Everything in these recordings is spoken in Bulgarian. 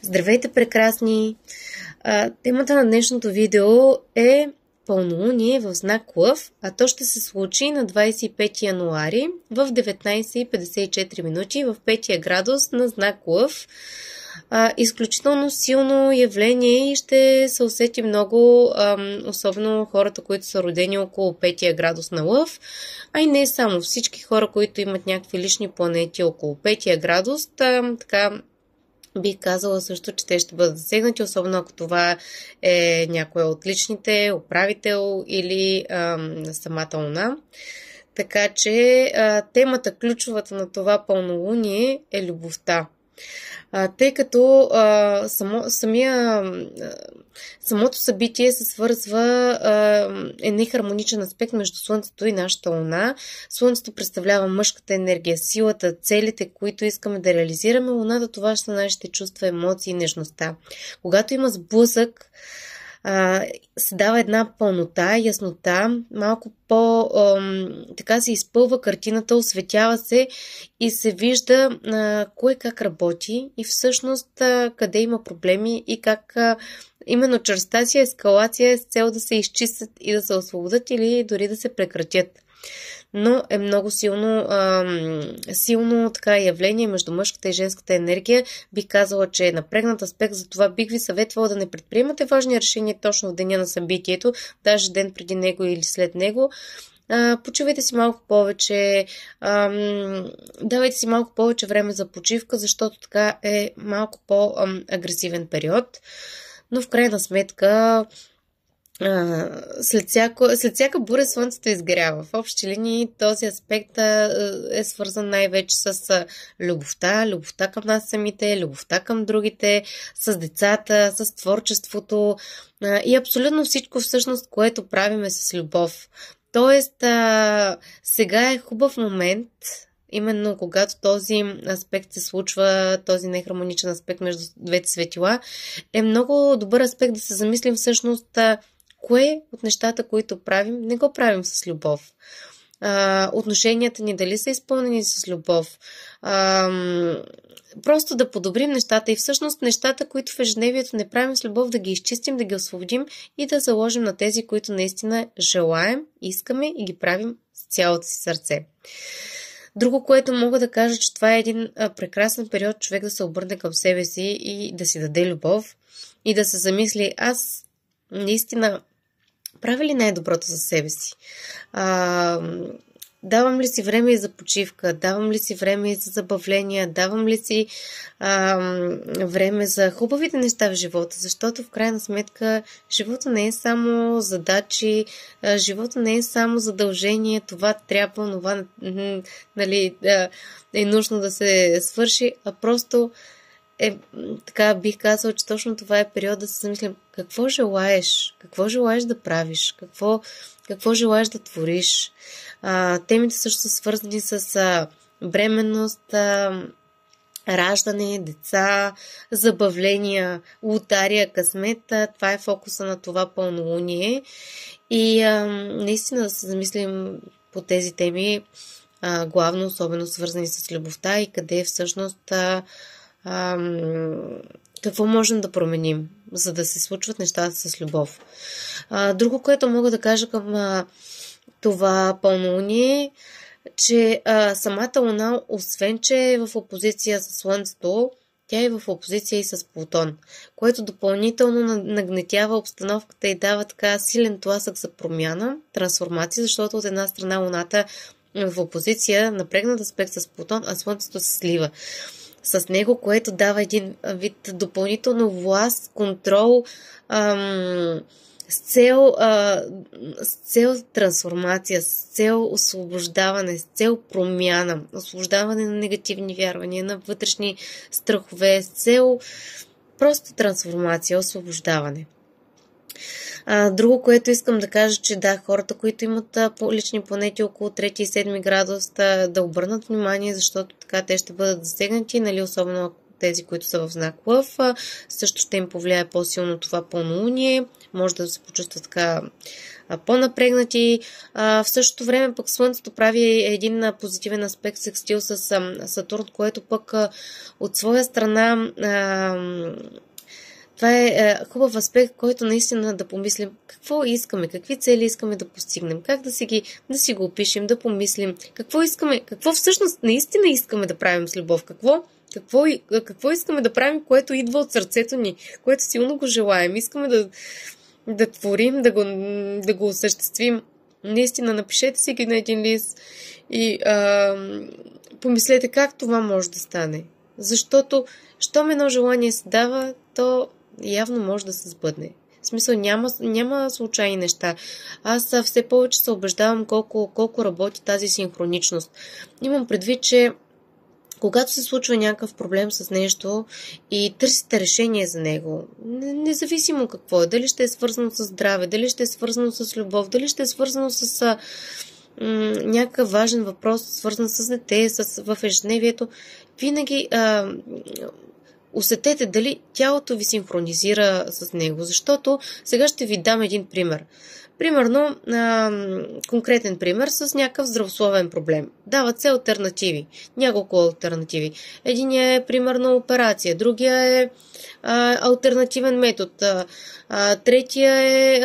Здравейте, прекрасни! Темата на днешното видео е пълнолуние в знак Лъв, а то ще се случи на 25 януари в 19:54 минути в 5 градус на знак Лъв. Изключително силно явление и ще се усети много, особено хората, които са родени около 5 градус на Лъв, а и не само всички хора, които имат някакви лични планети около 5 градус, така бих казала също, че те ще бъдат засегнати, особено ако това е някой от личните, управител или самата луна. Така че темата, ключовата на това пълнолуние е любовта. Тъй като самото събитие се свързва е нехармоничен аспект между Слънцето и нашата Луна. Слънцето представлява мъжката енергия, силата, целите, които искаме да реализираме. Луната, това ще са нашите чувства, емоции и нежността. Когато има сблъсък, се дава една пълнота, яснота, малко така се изпълва картината, осветява се и се вижда кое как работи и всъщност къде има проблеми и как именно чрез тази ескалация е с цел да се изчистят и да се освободят или дори да се прекратят. Но е много силно така явление между мъжката и женската енергия. Бих казала, че е напрегнат аспект, затова бих ви съветвала да не предприемате важни решения точно в деня на събитието, даже ден преди него или след него. Почивайте си малко повече, давайте си малко повече време за почивка, защото така е малко по-агресивен период. Но в крайна сметка след всяка буря слънцето изгрява. В общи линии този аспект е свързан най-вече с любовта към нас самите, любовта към другите, с децата, с творчеството и абсолютно всичко всъщност, което правиме с любов. Тоест, сега е хубав момент, именно когато този аспект се случва, този нехармоничен аспект между двете светила, е много добър аспект да се замислим всъщност кое от нещата, които правим, не го правим с любов. Отношенията ни дали са изпълнени с любов. Просто да подобрим нещата и всъщност нещата, които в ежедневието не правим с любов, да ги изчистим, да ги освободим и да заложим на тези, които наистина желаем, искаме и ги правим с цялото си сърце. Друго, което мога да кажа, че това е един прекрасен период човек да се обърне към себе си и да си даде любов и да се замисли, аз наистина правя ли най-доброто за себе си? Давам ли си време и за почивка? Давам ли си време и за забавления? Давам ли си време за хубавите неща в живота? Защото в крайна сметка живота не е само задачи, живота не е само задължение, това трябва, това е нужно да се свърши, а просто така бих казала, че точно това е период да се замислим какво желаеш да правиш, какво желаеш да твориш. Темите също са свързани с бременност, раждане, деца, забавления, лотария, късмет. Това е фокуса на това пълнолуние и наистина да се замислим по тези теми, главно особено свързани с любовта и къде всъщност какво можем да променим, за да се случват нещата с любов. Друго, което мога да кажа към това пълнолуние, че самата Луна, освен че е в опозиция с Слънцето, тя е в опозиция и с Плутон, което допълнително нагнетява обстановката и дава така силен тласък за промяна, трансформация, защото от една страна Луната е в опозиция, напрегнат аспект с Плутон, а Слънцето се слива с него, което дава един вид допълнително власт, контрол, с цел трансформация, с цел освобождаване, с цел промяна, освобождаване на негативни вярвания, на вътрешни страхове, с цел просто трансформация, освобождаване. Друго, което искам да кажа, че да, хората, които имат лични планети около 3 и 7 градус, да обърнат внимание, защото така те ще бъдат засегнати, особено тези, които са в знак Лъв. Също ще им повлияе по-силно това пълнолуние. Може да се почувстват така по-напрегнати. В същото време пък Слънцето прави един позитивен аспект секстил с Сатурн, което пък от своя страна това е хубав аспект, който наистина да помислим какво искаме, какви цели искаме да постигнем, как да си го опишем, да помислим, какво искаме, какво всъщност наистина искаме да правим с любов, какво искаме да правим, което идва от сърцето ни, което силно го желаем, искаме да творим, да го осъществим. Наистина напишете си ги на един лист и помислете как това може да стане. Защото, щом едно желание се дава, то явно може да се сбъдне. В смисъл, няма случайни неща. Аз все повече се убеждавам колко работи тази синхроничност. Имам предвид, че когато се случва някакъв проблем с нещо и търсите решение за него, независимо какво е, дали ще е свързано с здраве, дали ще е свързано с любов, дали ще е свързано с някакъв важен въпрос, свързан с дете, в ежедневието, винаги усетете дали тялото ви синхронизира с него. Защото сега ще ви дам един пример. Примерно, конкретен пример с някакъв здравословен проблем. Дават се алтернативи. Няколко алтернативи. Единия е, примерно, операция. Другия е алтернативен метод. Третия е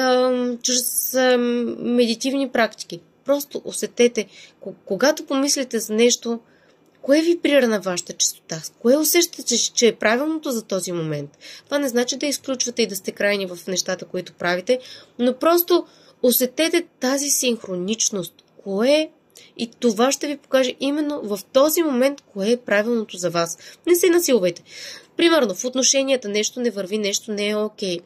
чрез медитивни практики. Просто усетете, когато помислите за нещо, кое ви прира на вашата чистота? Кое усещате, че е правилното за този момент? Това не значи да изключвате и да сте крайни в нещата, които правите, но просто усетете тази синхроничност. Кое? И това ще ви покаже именно в този момент, кое е правилното за вас. Не се насилвайте. Примерно, в отношенията нещо не върви, нещо не е окей.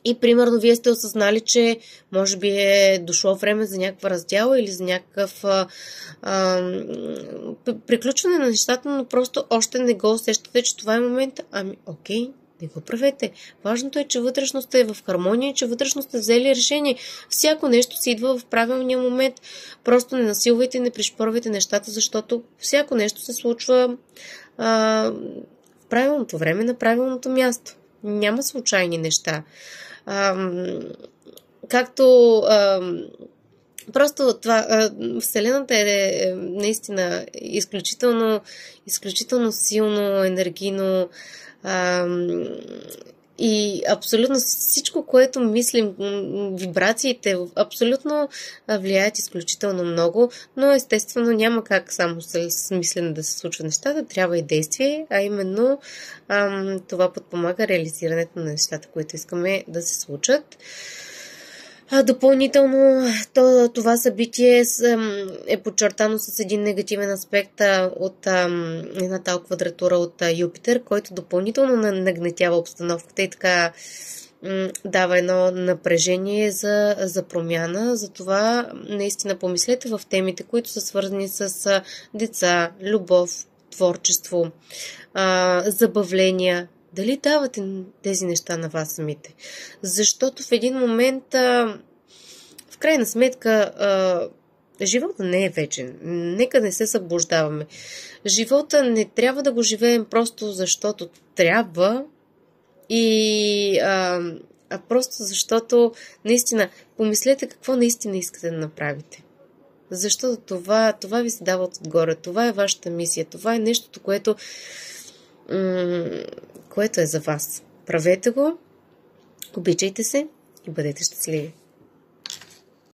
И примерно вие сте осъзнали, че може би е дошло време за някаква раздяла или за някакъв приключване на нещата, но просто още не го усещате, че това е момента. Окей, не го правете. Важното е, че вътрешно сте в хармония, че вътрешно сте взели решение. Всяко нещо си идва в правилния момент. Просто не насилвайте, не пришпорвайте нещата, защото всяко нещо се случва в правилното време, на правилното място. Няма случайни неща. Просто това, Вселената е наистина изключително силно, енергийно и абсолютно всичко, което мислим, вибрациите абсолютно влияят изключително много, но естествено няма как само с мислене да се случват нещата, трябва и действие, а именно това подпомага реализирането на нещата, които искаме да се случат. Допълнително това събитие е подчертано с един негативен аспект от едната квадратура от Юпитер, който допълнително нагнетява обстановката и така дава едно напрежение за промяна. Затова наистина помислете в темите, които са свързани с деца, любов, творчество, забавления. Дали давате тези неща на вас самите? Защото в един момент, в крайна сметка, живота не е вечен. Нека не се съблуждаваме. Живота не трябва да го живеем просто защото трябва, а просто защото наистина помислете какво наистина искате да направите. Защото това ви се дава отгоре. Това е вашата мисия. Това е нещото, което е за вас. Правете го, обичайте се и бъдете щастливи.